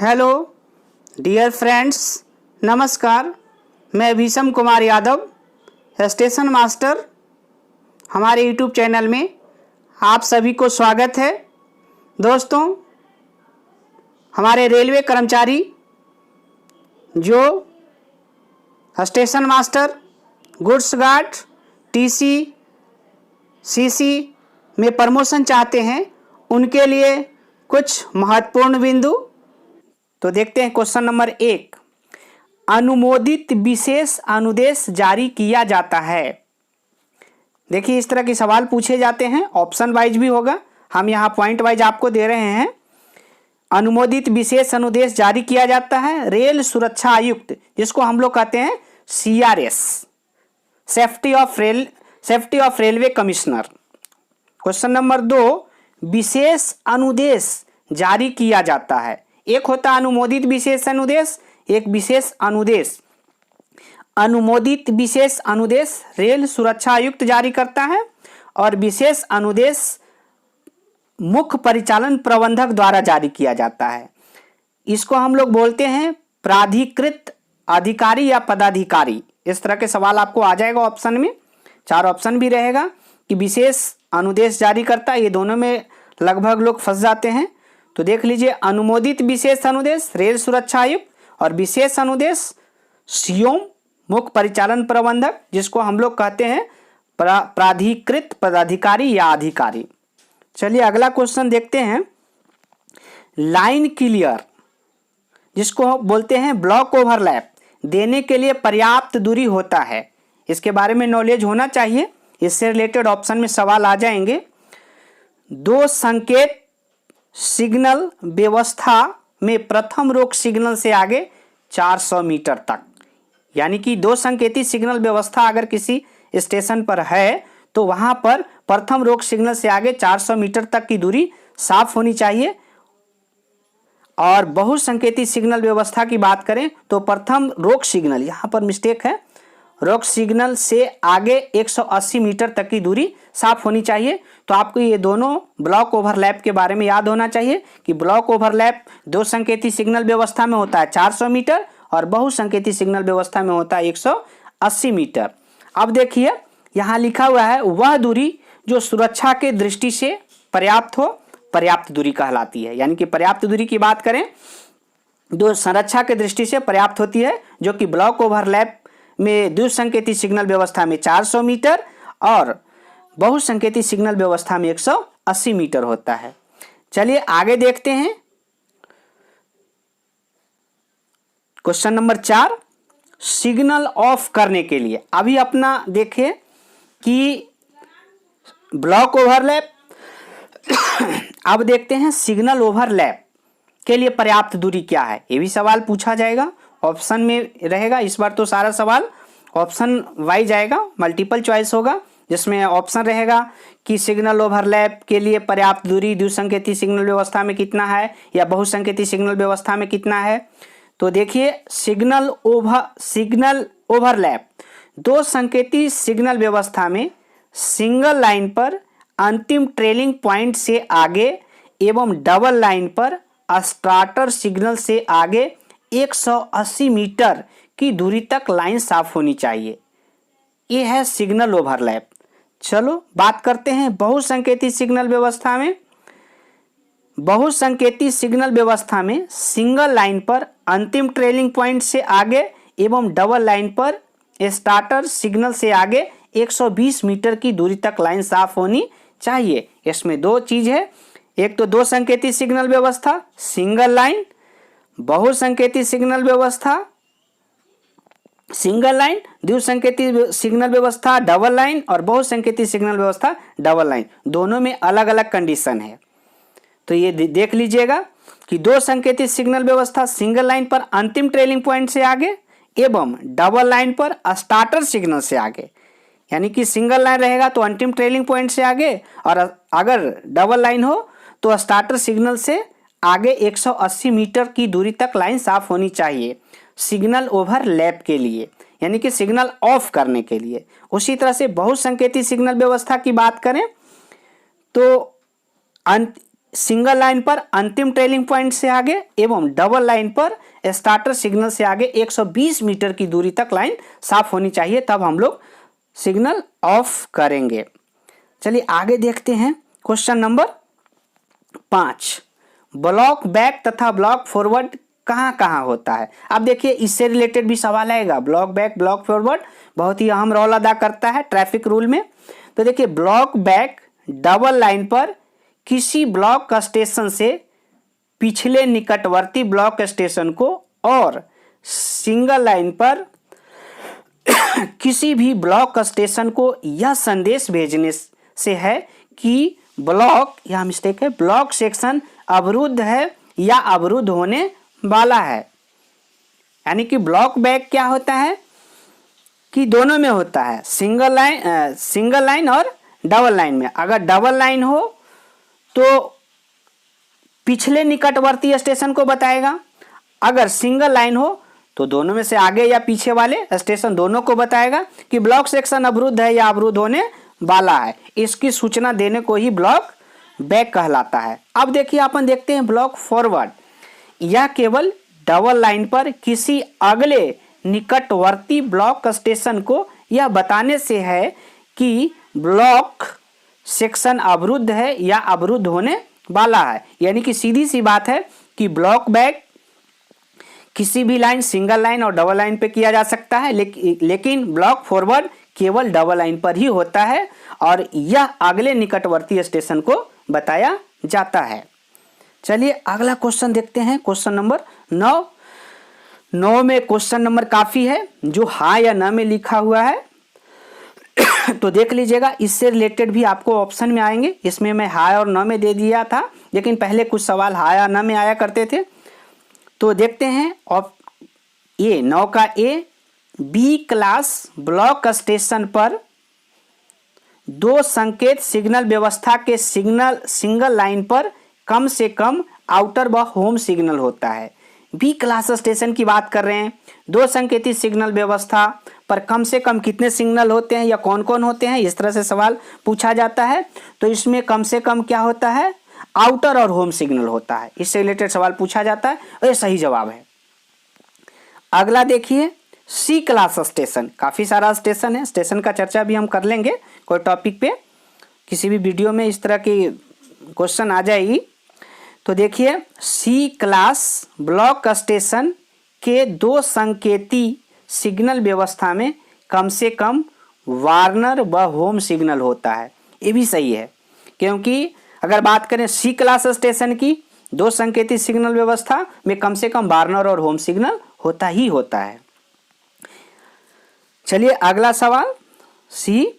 Hello dear friends, नमस्कार। मैं Bhishma Kumar Yadav, station master, हमारे यूट्यूब चैनल में आप सभी को स्वागत है। दोस्तों, हमारे रेलवे कर्मचारी जो station master, goods guard, TC, CC में प्रमोशन चाहते हैं, उनके लिए कुछ महत्वपूर्ण बिंदु। तो देखते हैं क्वेश्चन नंबर 1। अनुमोदित विशेष अनुदेश जारी किया जाता है। देखिए, इस तरह के सवाल पूछे जाते हैं, ऑप्शन वाइज भी होगा, हम यहाँ पॉइंट वाइज आपको दे रहे हैं। अनुमोदित विशेष अनुदेश जारी किया जाता है रेल सुरक्षा आयुक्त, जिसको हम लोग कहते हैं CRS, safety of railway commissioner. Question number 2, विशेष अनुदेश जारी किया जाता है। एक होता है अनुमोदित विशेष अनुदेश, एक विशेष अनुदेश। अनुमोदित विशेष अनुदेश रेल सुरक्षा आयुक्त जारी करता है और विशेष अनुदेश मुख्य परिचालन प्रबंधक द्वारा जारी किया जाता है। इसको हम लोग बोलते हैं प्राधिकृत अधिकारी या पदाधिकारी। इस तरह के सवाल आपको आ जाएगा ऑप्शन में, 4 ऑप्शन भी रहेगा कि विशेष अनुदेश जारी करता है। ये दोनों में लगभग लोग फंस जाते हैं। तो देख लीजिए, अनुमोदित विशेष अनुदेश रेल सुरक्षा आयुक्त और विशेष अनुदेश सीओम मुख्य परिचालन प्रबंधक, जिसको हम लोग कहते हैं प्राधिकृत पदाधिकारी या अधिकारी। चलिए अगला क्वेश्चन देखते हैं। लाइन क्लियर, जिसको बोलते हैं ब्लॉक ओवरलैप, देने के लिए पर्याप्त दूरी होता है। इसके बारे में नॉलेज होना चाहिए, इससे रिलेटेड ऑप्शन में सवाल आ जाएंगे। 2 संकेत सिग्नल व्यवस्था में प्रथम रोक सिग्नल से आगे 400 मीटर तक, यानी कि 2 संकेती सिग्नल व्यवस्था अगर किसी स्टेशन पर है तो वहां पर प्रथम रोक सिग्नल से आगे 400 मीटर तक की दूरी साफ होनी चाहिए। और बहुसंकेती सिग्नल व्यवस्था की बात करें तो प्रथम रोक सिग्नल, यहां पर मिस्टेक है, रोक सिग्नल से आगे 180 मीटर तक की दूरी साफ होनी चाहिए। तो आपको ये दोनों ब्लॉक ओवरलैप के बारे में याद होना चाहिए कि ब्लॉक ओवरलैप 2 संकेती सिग्नल व्यवस्था में होता है 400 मीटर और बहुसंकेती सिग्नल व्यवस्था में होता है 180 मीटर। अब देखिए, यहाँ लिखा हुआ है वह दूरी जो सुरक्षा के दृष्टि से पर्याप्त हो, पर्याप्त दूरी कहलाती है। यानी कि पर्याप्त दूरी की बात करें, जो संरक्षा के दृष्टि से पर्याप्त होती है, जो कि ब्लॉक ओवरलैप में द्विसंकेती सिग्नल व्यवस्था में 400 मीटर और बहुसंकेती सिग्नल व्यवस्था में 180 मीटर होता है। चलिए आगे देखते हैं। क्वेश्चन नंबर 4, सिग्नल ऑफ करने के लिए, अभी अपना देखें कि ब्लॉक ओवरलैप अब देखते हैं सिग्नल ओवरलैप के लिए पर्याप्त दूरी क्या है। ये भी सवाल पूछा जाएगा, ऑप्शन में रहेगा। इस बार तो सारा सवाल ऑप्शन वाइज आएगा, मल्टीपल चॉइस होगा, जिसमें ऑप्शन रहेगा कि सिग्नल ओवरलैप के लिए पर्याप्त दूरी द्विसंकेती सिग्नल व्यवस्था में कितना है या बहुसंकेती सिग्नल व्यवस्था में कितना है। तो देखिए, सिग्नल ओवरलैप 2 संकेती सिग्नल व्यवस्था में सिंगल लाइन पर अंतिम ट्रेलिंग पॉइंट से आगे एवं डबल लाइन पर स्टार्टर सिग्नल से आगे 180 मीटर की दूरी तक लाइन साफ होनी चाहिए। ये है सिग्नल ओवरलैप। चलो बात करते हैं बहुसंकेती सिग्नल व्यवस्था में। बहुसंकेती सिग्नल व्यवस्था में सिंगल लाइन पर अंतिम ट्रेलिंग पॉइंट से आगे एवं डबल लाइन पर स्टार्टर सिग्नल से आगे 120 मीटर की दूरी तक लाइन साफ होनी चाहिए। इसमें 2 चीज है, एक तो 2 संकेती सिग्नल व्यवस्था सिंगल लाइन, बहुसंकेती सिग्नल व्यवस्था सिंगल लाइन, द्विसंकेती सिग्नल व्यवस्था डबल लाइन और बहुसंकेती सिग्नल व्यवस्था डबल लाइन। दोनों में अलग अलग कंडीशन है। तो ये देख लीजिएगा कि 2 संकेती सिग्नल व्यवस्था सिंगल लाइन पर अंतिम ट्रेलिंग पॉइंट से आगे एवं डबल लाइन पर स्टार्टर सिग्नल से आगे, यानी कि सिंगल लाइन रहेगा तो अंतिम ट्रेलिंग पॉइंट से आगे, और अगर डबल लाइन हो तो स्टार्टर सिग्नल से आगे 180 मीटर की दूरी तक लाइन साफ होनी चाहिए सिग्नल ओवरलैप के लिए, यानी कि सिग्नल ऑफ करने के लिए। उसी तरह से बहुसंकेती सिग्नल व्यवस्था की बात करें तो सिंगल लाइन पर अंतिम ट्रेलिंग पॉइंट से आगे एवं डबल लाइन पर स्टार्टर सिग्नल से आगे 120 मीटर की दूरी तक लाइन साफ होनी चाहिए, तब हम लोग सिग्नल ऑफ करेंगे। चलिए आगे देखते हैं क्वेश्चन नंबर 5। ब्लॉक बैक तथा ब्लॉक फॉरवर्ड कहाँ कहाँ होता है। अब देखिए इससे रिलेटेड भी सवाल आएगा। ब्लॉक बैक ब्लॉक फॉरवर्ड बहुत ही अहम रोल अदा करता है ट्रैफिक रूल में। तो देखिए ब्लॉक बैक डबल लाइन पर किसी ब्लॉक स्टेशन से पिछले निकटवर्ती ब्लॉक स्टेशन को और सिंगल लाइन पर किसी भी ब्लॉक स्टेशन को यह संदेश भेजने से है कि ब्लॉक, यह मिस्टेक है, ब्लॉक सेक्शन अवरुद्ध है या अवरुद्ध होने वाला है। यानी कि ब्लॉक बैक क्या होता है कि दोनों में होता है, सिंगल लाइन और डबल लाइन में। अगर डबल लाइन हो तो पिछले निकटवर्ती स्टेशन को बताएगा, अगर सिंगल लाइन हो तो दोनों में से आगे या पीछे वाले स्टेशन दोनों को बताएगा कि ब्लॉक सेक्शन अवरुद्ध है या अवरुद्ध होने वाला है। इसकी सूचना देने को ही ब्लॉक बैक कहलाता है। अब देखिए अपन देखते हैं ब्लॉक फॉरवर्ड। यह केवल डबल लाइन पर किसी अगले निकटवर्ती ब्लॉक स्टेशन को यह बताने से है कि ब्लॉक सेक्शन अवरुद्ध है या अवरुद्ध होने वाला है। यानी कि सीधी सी बात है कि ब्लॉक बैक किसी भी लाइन, सिंगल लाइन और डबल लाइन पे किया जा सकता है, लेकिन ब्लॉक फॉरवर्ड केवल डबल लाइन पर ही होता है और यह अगले निकटवर्ती स्टेशन को बताया जाता है। चलिए अगला क्वेश्चन देखते हैं, क्वेश्चन नंबर 9। 9 में क्वेश्चन नंबर काफी है जो हाँ या ना में लिखा हुआ है, तो देख लीजिएगा। इससे रिलेटेड भी आपको ऑप्शन में आएंगे। इसमें मैं हाँ और ना में दे दिया था, लेकिन पहले कुछ सवाल हाँ या ना में आया करते थे। तो देखते हैं ए 9 का ए, बी क्लास ब्लॉक स्टेशन पर 2 संकेत सिग्नल व्यवस्था के सिंगल लाइन पर कम से कम आउटर व होम सिग्नल होता है। बी क्लास स्टेशन की बात कर रहे हैं। 2 संकेती सिग्नल व्यवस्था पर कम से कम कितने सिग्नल होते हैं या कौन कौन होते हैं, इस तरह से सवाल पूछा जाता है। तो इसमें कम से कम क्या होता है, आउटर और होम सिग्नल होता है। इससे रिलेटेड सवाल पूछा जाता है और ये सही जवाब है। अगला देखिए सी क्लास स्टेशन। काफ़ी सारा स्टेशन है, स्टेशन का चर्चा भी हम कर लेंगे कोई टॉपिक पे, किसी भी वीडियो में इस तरह की क्वेश्चन आ जाएगी। तो देखिए सी क्लास ब्लॉक स्टेशन के 2 संकेती सिग्नल व्यवस्था में कम से कम वार्नर व होम सिग्नल होता है। ये भी सही है, क्योंकि अगर बात करें सी क्लास स्टेशन की 2 संकेती सिग्नल व्यवस्था में कम से कम वार्नर और होम सिग्नल होता ही होता है। चलिए अगला सवाल सी,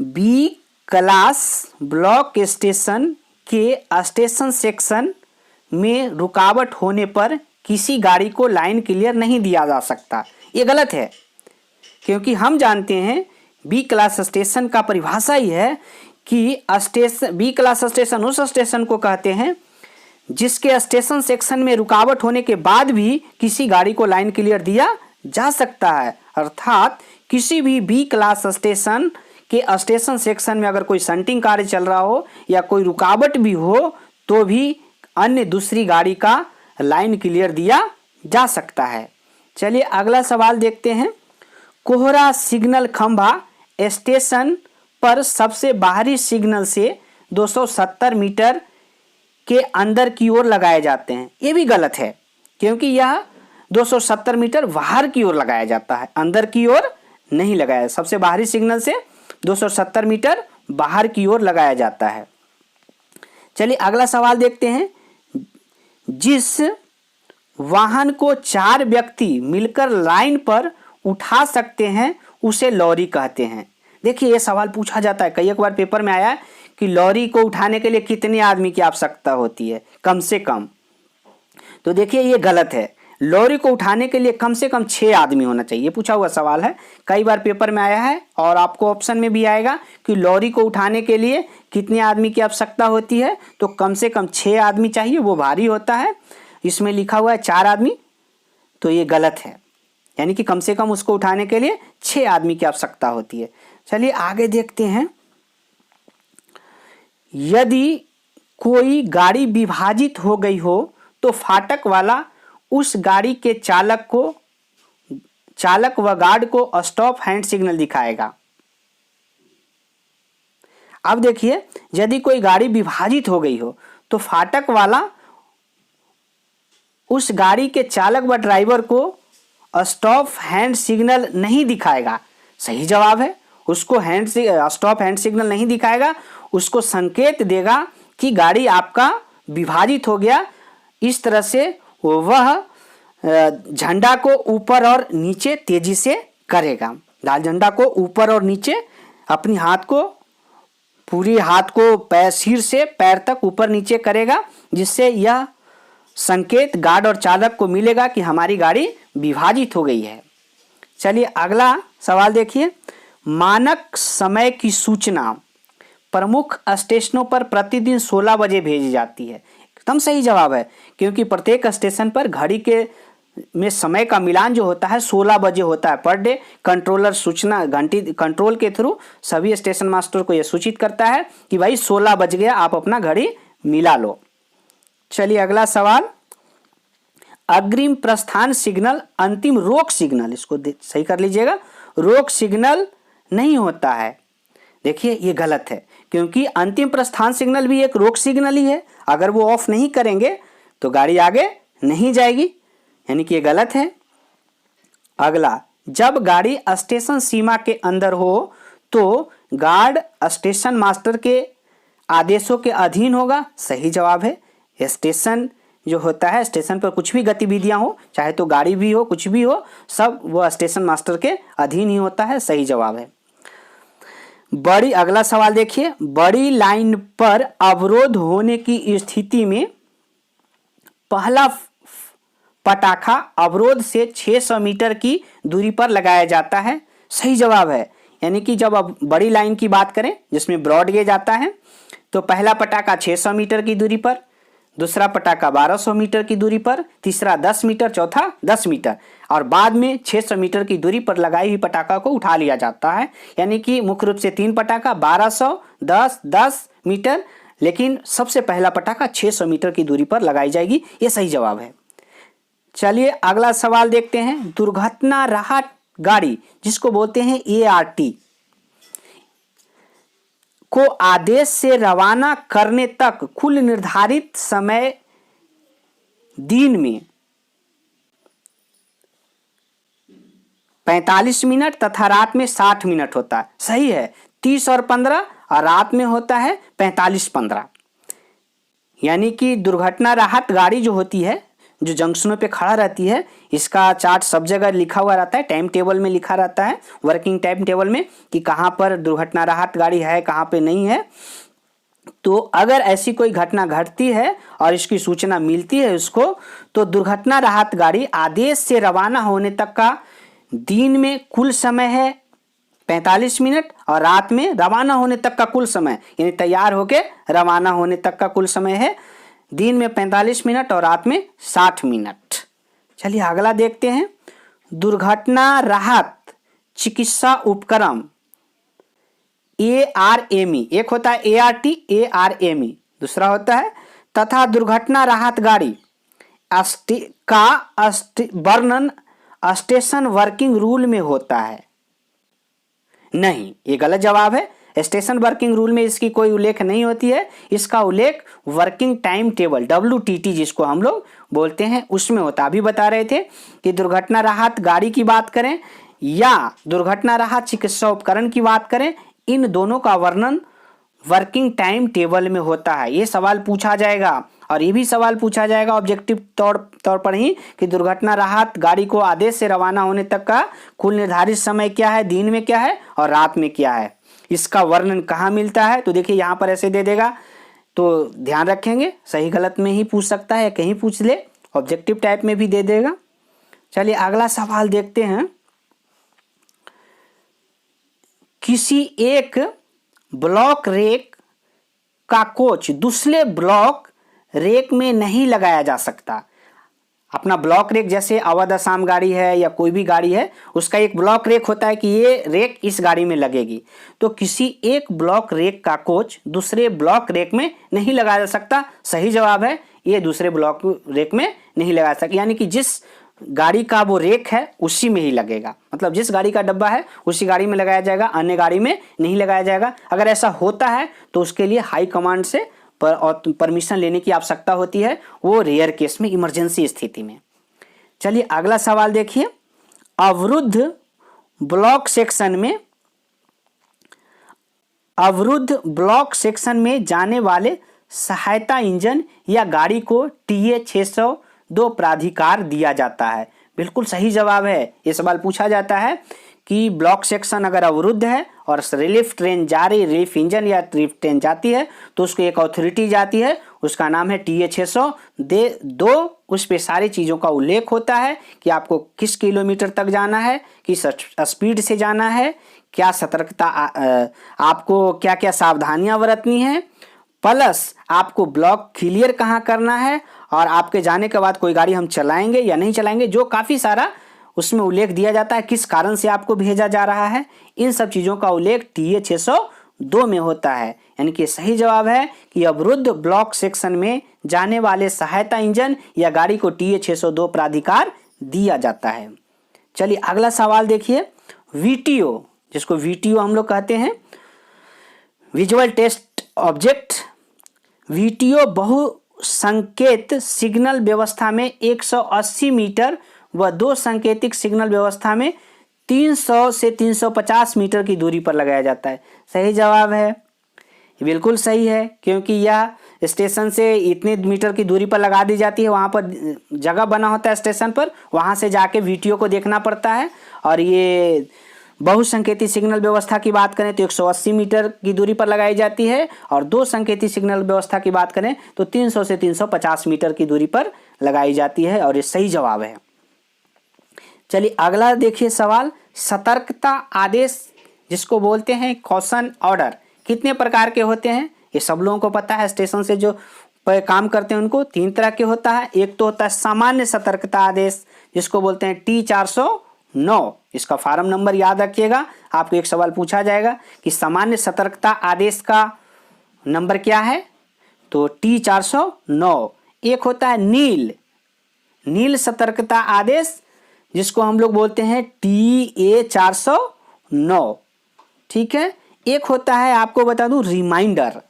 बी क्लास ब्लॉक स्टेशन के स्टेशन सेक्शन में रुकावट होने पर किसी गाड़ी को लाइन क्लियर नहीं दिया जा सकता। ये गलत है, क्योंकि हम जानते हैं बी क्लास स्टेशन का परिभाषा ही है कि स्टेशन, बी क्लास स्टेशन उस स्टेशन को कहते हैं जिसके स्टेशन सेक्शन में रुकावट होने के बाद भी किसी गाड़ी को लाइन क्लियर दिया जा सकता है। अर्थात किसी भी बी क्लास स्टेशन के स्टेशन सेक्शन में अगर कोई शंटिंग कार्य चल रहा हो या कोई रुकावट भी हो तो भी अन्य दूसरी गाड़ी का लाइन क्लियर दिया जा सकता है। चलिए अगला सवाल देखते हैं। कोहरा सिग्नल खंभा स्टेशन पर सबसे बाहरी सिग्नल से 270 मीटर के अंदर की ओर लगाए जाते हैं। ये भी गलत है, क्योंकि यह 270 मीटर बाहर की ओर लगाया जाता है, अंदर की ओर नहीं लगाया। सबसे बाहरी सिग्नल से 270 मीटर बाहर की ओर लगाया जाता है। चलिए अगला सवाल देखते हैं। जिस वाहन को 4 व्यक्ति मिलकर लाइन पर उठा सकते हैं उसे लॉरी कहते हैं। देखिए ये सवाल पूछा जाता है, कई एक बार पेपर में आया है कि लॉरी को उठाने के लिए कितने आदमी की आवश्यकता होती है, कम से कम। तो देखिए ये गलत है। लॉरी को उठाने के लिए कम से कम 6 आदमी होना चाहिए, पूछा हुआ सवाल है, कई बार पेपर में आया है और आपको ऑप्शन में भी आएगा कि लॉरी को उठाने के लिए कितने आदमी की आवश्यकता होती है। तो कम से कम 6 आदमी चाहिए, वो भारी होता है। इसमें लिखा हुआ है 4 आदमी, तो ये गलत है। यानी कि कम से कम उसको उठाने के लिए 6 आदमी की आवश्यकता होती है। चलिए आगे देखते हैं। यदि कोई गाड़ी विभाजित हो गई हो तो फाटक वाला उस गाड़ी के चालक व गार्ड को स्टॉप हैंड सिग्नल दिखाएगा। अब देखिए, यदि कोई गाड़ी विभाजित हो गई हो तो फाटक वाला उस गाड़ी के चालक व ड्राइवर को स्टॉप हैंड सिग्नल नहीं दिखाएगा। सही जवाब है, उसको स्टॉप हैंड सिग्नल नहीं दिखाएगा, उसको संकेत देगा कि गाड़ी आपका विभाजित हो गया। इस तरह से वह झंडा को ऊपर और नीचे तेजी से करेगा। लाल झंडा को ऊपर और नीचे अपनी पूरी हाथ को सिर से पैर तक ऊपर नीचे करेगा, जिससे यह संकेत गार्ड और चालक को मिलेगा कि हमारी गाड़ी विभाजित हो गई है। चलिए अगला सवाल देखिए। मानक समय की सूचना प्रमुख स्टेशनों पर प्रतिदिन 16 बजे भेजी जाती है। एकदम सही जवाब है, क्योंकि प्रत्येक स्टेशन पर घड़ी में समय का मिलान जो होता है 16 बजे होता है पर डे। कंट्रोलर सूचना घंटी कंट्रोल के थ्रू सभी स्टेशन मास्टर को यह सूचित करता है कि भाई 16 बज गया, आप अपना घड़ी मिला लो। चलिए अगला सवाल। अग्रिम प्रस्थान सिग्नल अंतिम रोक सिग्नल, इसको सही कर लीजिएगा, रोक सिग्नल नहीं होता है। देखिए ये गलत है, क्योंकि अंतिम प्रस्थान सिग्नल भी एक रोक सिग्नल ही है। अगर वो ऑफ नहीं करेंगे तो गाड़ी आगे नहीं जाएगी, यानी कि ये गलत है। अगला, जब गाड़ी स्टेशन सीमा के अंदर हो तो गार्ड स्टेशन मास्टर के आदेशों के अधीन होगा। सही जवाब है। स्टेशन जो होता है, स्टेशन पर कुछ भी गतिविधियां हो, चाहे तो गाड़ी भी हो, कुछ भी हो, सब वो स्टेशन मास्टर के अधीन ही होता है। सही जवाब है। अगला सवाल देखिए। बड़ी लाइन पर अवरोध होने की स्थिति में पहला पटाखा अवरोध से 600 मीटर की दूरी पर लगाया जाता है। सही जवाब है। यानी कि जब अब बड़ी लाइन की बात करें जिसमें ब्रॉड गेज आता है, तो पहला पटाखा 600 मीटर की दूरी पर, दूसरा पटाखा 1200 मीटर की दूरी पर, तीसरा 10 मीटर, चौथा 10 मीटर, और बाद में 600 मीटर की दूरी पर लगाई हुई पटाखा को उठा लिया जाता है। यानी कि मुख्य रूप से 3 पटाखा 1200, 10, 10 मीटर, लेकिन सबसे पहला पटाखा 600 मीटर की दूरी पर लगाई जाएगी। ये सही जवाब है। चलिए अगला सवाल देखते हैं। दुर्घटना राहत गाड़ी, जिसको बोलते हैं ART, को आदेश से रवाना करने तक कुल निर्धारित समय दिन में 45 मिनट तथा रात में 60 मिनट होता है। सही है। 30 और 15, और रात में होता है 45-15। यानी कि दुर्घटना राहत गाड़ी जो होती है, जो जंक्शनों पे खड़ा रहती है, इसका चार्ट सब जगह लिखा हुआ रहता है, टाइम टेबल में लिखा रहता है, वर्किंग टाइम टेबल में, कि कहाँ पर दुर्घटना राहत गाड़ी है, कहाँ पे नहीं है। तो अगर ऐसी कोई घटना घटती है और इसकी सूचना मिलती है उसको, तो दुर्घटना राहत गाड़ी आदेश से रवाना होने तक का दिन में कुल समय है 45 मिनट, और रात में रवाना होने तक का कुल समय, यानी तैयार होके रवाना होने तक का कुल समय है दिन में 45 मिनट और रात में 60 मिनट। चलिए अगला देखते हैं। दुर्घटना राहत चिकित्सा उपकरण ARME, एक होता है ART, ARME दूसरा होता है, तथा दुर्घटना राहत गाड़ी का वर्णन स्टेशन वर्किंग रूल में होता है। नहीं, ये गलत जवाब है। स्टेशन वर्किंग रूल में इसकी कोई उल्लेख नहीं होती है। इसका उल्लेख वर्किंग टाइम टेबल WTT जिसको हम लोग बोलते हैं उसमें होता। अभी बता रहे थे कि दुर्घटना राहत गाड़ी की बात करें या दुर्घटना राहत चिकित्सा उपकरण की बात करें, इन दोनों का वर्णन वर्किंग टाइम टेबल में होता है। ये सवाल पूछा जाएगा, और ये भी सवाल पूछा जाएगा ऑब्जेक्टिव तौर पर ही कि दुर्घटना राहत गाड़ी को आदेश से रवाना होने तक का कुल निर्धारित समय क्या है, दिन में क्या है और रात में क्या है, इसका वर्णन कहाँ मिलता है। तो देखिए यहाँ पर ऐसे दे देगा, तो ध्यान रखेंगे, सही गलत में ही पूछ सकता है, कहीं पूछ ले, ऑब्जेक्टिव टाइप में भी दे देगा। चलिए अगला सवाल देखते हैं। किसी एक ब्लॉक रेक का कोच दूसरे ब्लॉक रेक में नहीं लगाया जा सकता। अपना ब्लॉक रेक, जैसे अवध असम गाड़ी है या कोई भी गाड़ी है, उसका एक ब्लॉक रेक होता है कि ये रेक इस गाड़ी में लगेगी। तो किसी एक ब्लॉक रेक का कोच दूसरे ब्लॉक रेक में नहीं लगाया जा सकता। सही जवाब है, ये दूसरे ब्लॉक रेक में नहीं लगा सकता, यानी कि जिस गाड़ी का वो रेक है उसी में ही लगेगा। मतलब जिस गाड़ी का डब्बा है उसी गाड़ी में लगाया जाएगा, अन्य गाड़ी में नहीं लगाया जाएगा। अगर ऐसा होता है तो उसके लिए हाई कमांड से परमिशन लेने की आवश्यकता होती है, वो रेयर केस में, इमरजेंसी स्थिति में। चलिए अगला सवाल देखिए। अवरुद्ध ब्लॉक सेक्शन में जाने वाले सहायता इंजन या गाड़ी को TA 602 प्राधिकार दिया जाता है। बिल्कुल सही जवाब है। ये सवाल पूछा जाता है कि ब्लॉक सेक्शन अगर अवरुद्ध है और रिलीफ ट्रेन जा रही, रिलीफ इंजन या रिलीफ ट्रेन जाती है, तो उसको एक अथॉरिटी जाती है, उसका नाम है TA 602। उस पे सारी चीज़ों का उल्लेख होता है कि आपको किस किलोमीटर तक जाना है, किस स्पीड से जाना है, क्या सतर्कता, आपको क्या क्या सावधानियां बरतनी है, प्लस आपको ब्लॉक क्लियर कहाँ करना है, और आपके जाने के बाद कोई गाड़ी हम चलाएंगे या नहीं चलाएंगे, जो काफ़ी सारा उसमें उल्लेख दिया जाता है, किस कारण से आपको भेजा जा रहा है। इन सब चीज़ों का उल्लेख TA 602 में होता है। यानी कि सही जवाब है कि अवरुद्ध ब्लॉक सेक्शन में जाने वाले सहायता इंजन या गाड़ी को TA 602 प्राधिकार दिया जाता है। चलिए अगला सवाल देखिए। VTO, जिसको VTO हम लोग कहते हैं, विजुअल टेस्ट ऑब्जेक्ट, VTO बहुसंकेत सिग्नल व्यवस्था में 180 मीटर व 2 संकेतिक सिग्नल व्यवस्था में 300 से 350 मीटर की दूरी पर लगाया जाता है। सही जवाब है, बिल्कुल सही है, क्योंकि यह स्टेशन से इतने मीटर की दूरी पर लगा दी जाती है, वहाँ पर जगह बना होता है स्टेशन पर, वहाँ से जाके VTO को देखना पड़ता है। और ये बहुसंकेती सिग्नल व्यवस्था की बात करें तो 180 मीटर की दूरी पर लगाई जाती है, और 2 संकेती सिग्नल व्यवस्था की बात करें तो 300 से 350 मीटर की दूरी पर लगाई जाती है, और ये सही जवाब है। चलिए अगला देखिए सवाल। सतर्कता आदेश, जिसको बोलते हैं कॉशन ऑर्डर, कितने प्रकार के होते हैं? ये सब लोगों को पता है, स्टेशन से जो काम करते हैं उनको 3 तरह के होता है। एक तो होता है सामान्य सतर्कता आदेश, जिसको बोलते हैं T 409। इसका फार्म नंबर याद रखिएगा, आपको एक सवाल पूछा जाएगा कि सामान्य सतर्कता आदेश का नंबर क्या है, तो T 409। एक होता है नील सतर्कता आदेश, जिसको हम लोग बोलते हैं TA 409। ठीक है। एक होता है, आपको बता दूं, रिमाइंडर,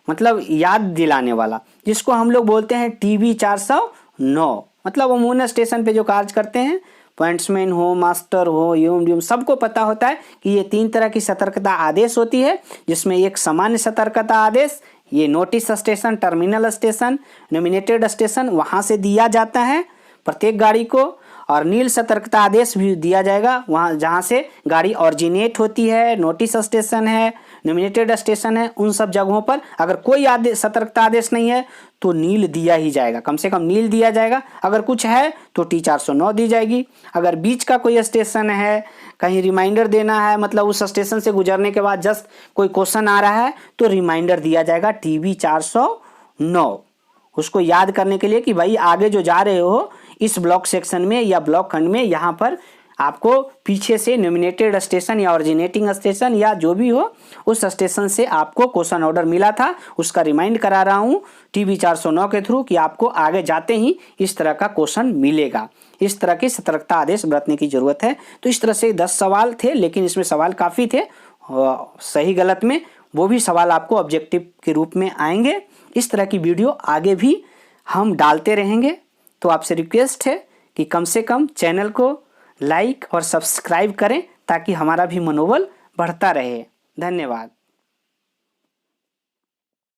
मतलब याद दिलाने वाला, जिसको हम लोग बोलते हैं TB 409। मतलब अमूमन स्टेशन पे जो कार्य करते हैं, पॉइंट्समैन हो, मास्टर हो, यूम सबको पता होता है कि ये 3 तरह की सतर्कता आदेश होती है, जिसमें एक सामान्य सतर्कता आदेश, ये notice station, terminal station, nominated station, वहाँ से दिया जाता है प्रत्येक गाड़ी को। और नील सतर्कता आदेश भी दिया जाएगा वहाँ जहाँ से गाड़ी ऑरिजिनेट होती है, नोटिस स्टेशन है, नॉमिनेटेड स्टेशन है, उन सब जगहों पर अगर कोई सतर्कता आदेश नहीं है तो नील दिया ही जाएगा, कम से कम नील दिया जाएगा। अगर कुछ है तो T 409 दी जाएगी। अगर बीच का कोई स्टेशन है, कहीं रिमाइंडर देना है, मतलब उस स्टेशन से गुजरने के बाद जस्ट कोई क्वेश्चन आ रहा है तो रिमाइंडर दिया जाएगा TB 409, उसको याद करने के लिए कि भाई आगे जो जा रहे हो इस ब्लॉक सेक्शन में या ब्लॉक खंड में, यहाँ पर आपको पीछे से नॉमिनेटेड स्टेशन या ऑरिजिनेटिंग स्टेशन या जो भी हो उस स्टेशन से आपको क्वेश्चन ऑर्डर मिला था, उसका रिमाइंड करा रहा हूँ TB 409 के थ्रू कि आपको आगे जाते ही इस तरह का क्वेश्चन मिलेगा। इस तरह की सतर्कता आदेश बरतने की जरूरत है। तो इस तरह से 10 सवाल थे, लेकिन इसमें सवाल काफ़ी थे सही गलत में, वो भी सवाल आपको ऑब्जेक्टिव के रूप में आएंगे। इस तरह की वीडियो आगे भी हम डालते रहेंगे। तो आपसे रिक्वेस्ट है कि कम से कम चैनल को लाइक और सब्सक्राइब करें ताकि हमारा भी मनोबल बढ़ता रहे। धन्यवाद।